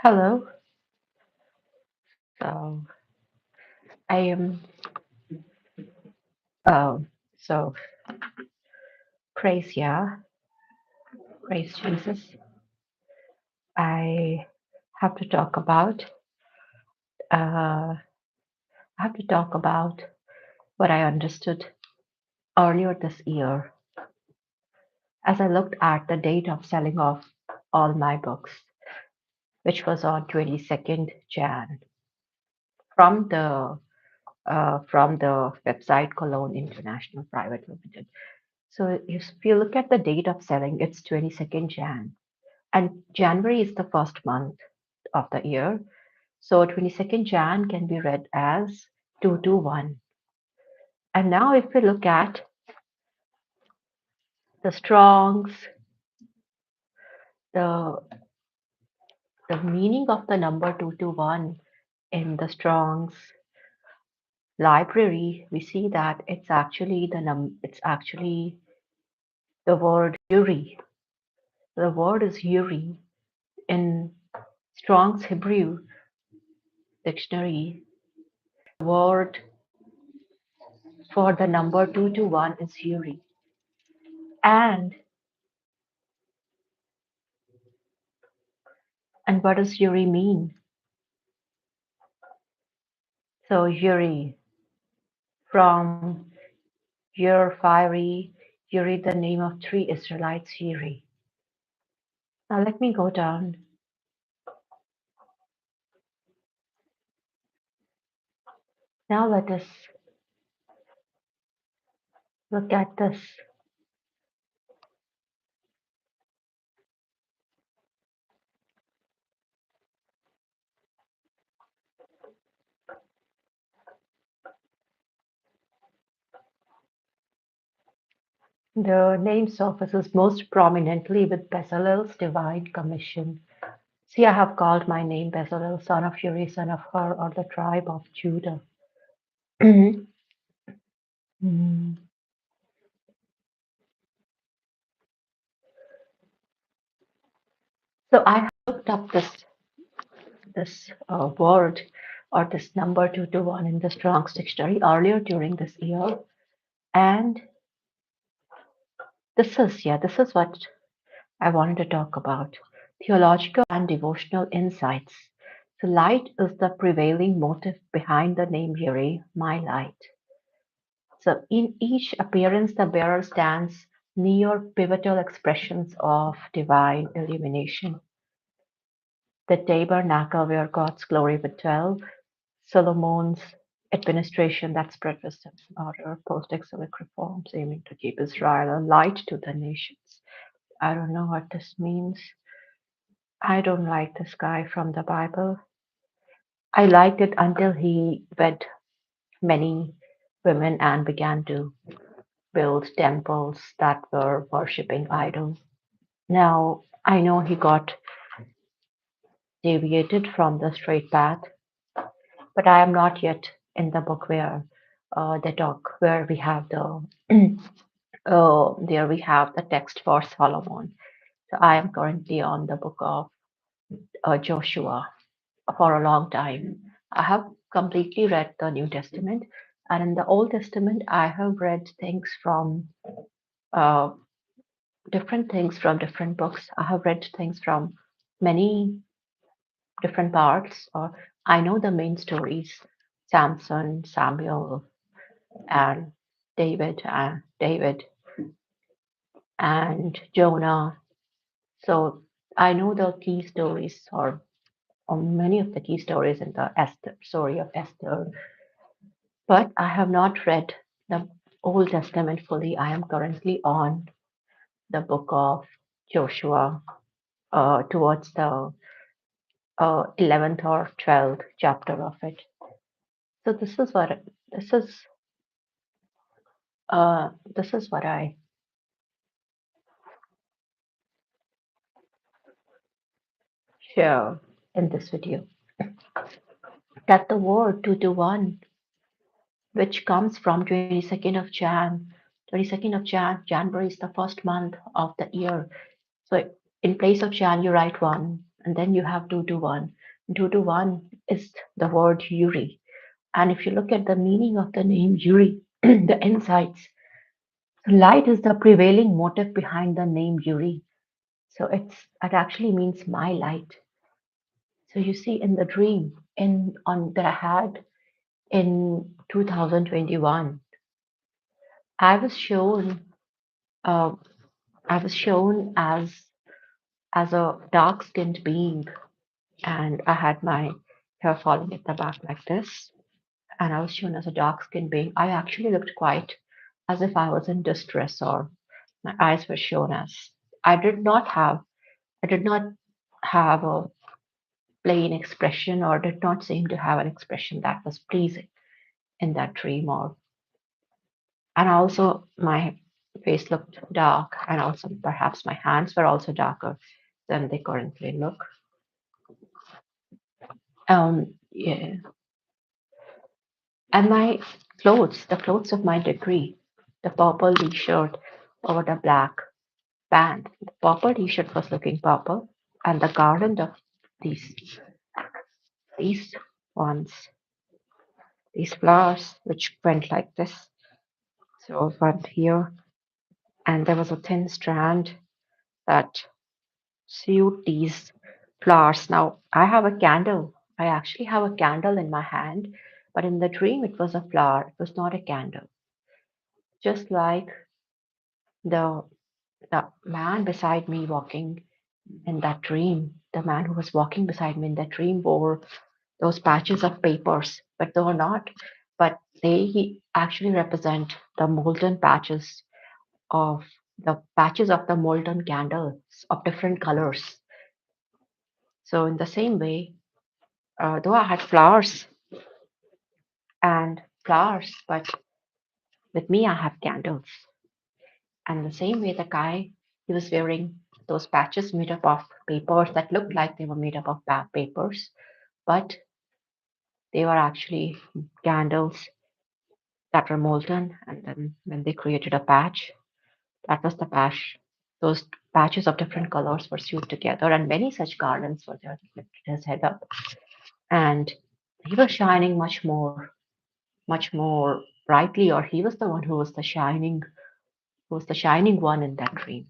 Hello. So I am. Um. So praise Yah, praise Jesus. I have to talk about. I have to talk about what I understood earlier this year as I looked at the date of selling off all my books, which was on 22nd Jan from the website Cologne International Private Limited. So if you look at the date of selling, it's 22nd Jan. And January is the first month of the year. So 22nd Jan can be read as 221. And now if we look at the Strongs, the the meaning of the number 221 in the Strongs library, we see that it's actually the word Yuri. The word is Yuri in Strong's Hebrew dictionary. The word for the number 221 is Yuri. And what does Yuri mean? So Yuri, from Ur fiery, Yuri, the name of three Israelites, Yuri. Now let me go down. Now let us look at this. The name surfaces most prominently with Bezalel's divine commission. See, I have called my name Bezalel, son of Uri, son of Hur, or the tribe of Judah. Mm. So I looked up this word or this number 221 in the Strong's dictionary earlier during this year, and this is what I wanted to talk about: theological and devotional insights. So light is the prevailing motive behind the name Yuri, my light. So in each appearance, the bearer stands near pivotal expressions of divine illumination. The tabernacle where God's glory would dwell, Solomon's administration that spread wisdom and order, post-exilic reforms aiming to keep Israel a light to the nations. I don't know what this means. I don't like this guy from the Bible. I liked it until he wed many women and began to build temples that were worshipping idols. Now, I know he got deviated from the straight path, but I am not yet in the book where they talk, where we have there we have the text for Solomon. So I am currently on the book of Joshua for a long time. I have completely read the New Testament, and in the Old Testament, I have read uh, different things from different books. I have read things from many different parts, or I know the main stories: Samson, Samuel, and David and Jonah. So I know the key stories, or many of the key stories in the Esther story of Esther, but I have not read the Old Testament fully. I am currently on the book of Joshua, towards the 11th or 12th chapter of it. So this is this is what I share in this video. That the word 221, which comes from 22nd of January is the first month of the year. So in place of Jan, you write one, and then you have 221. 2 to 1 is the word Yuri. And if you look at the meaning of the name Yuri, the insights, light is the prevailing motive behind the name Yuri. So it actually means my light. So you see in the dream in on that I had in 2021, I was shown uh, I was shown as a dark skinned being, and I had my hair falling at the back like this, and I was shown as a dark skinned being. I actually looked quite as if I was in distress, or my eyes were shown as I did not have I did not have a plain expression, or did not seem to have an expression that was pleasing in that dream. Or and also my face looked dark, and also perhaps my hands were also darker than they currently look. Yeah. And my clothes, the clothes of my degree, the purple t-shirt over the black pant. The purple t-shirt was looking purple, and the garland of these these ones, these flowers, which went like this. So one here, and there was a thin strand that sewed these flowers. Now I have a candle. I actually have a candle in my hand, but in the dream it was a flower. It was not a candle. Just like the the man beside me walking in that dream, the man who was walking beside me in that dream wore those patches of papers, but they were not. But they actually represent the molten patches of the molten candles of different colors. So in the same way, though I had flowers, but with me I have candles. And the same way, the guy, he was wearing those patches made up of papers that looked like they were made up of papers, but they were actually candles that were molten. And then when they created a patch, that was the patch. Those patches of different colors were sewed together, and many such garlands were there that lifted his head up. And he was shining much more brightly, or he was the one who was the shining one in that dream.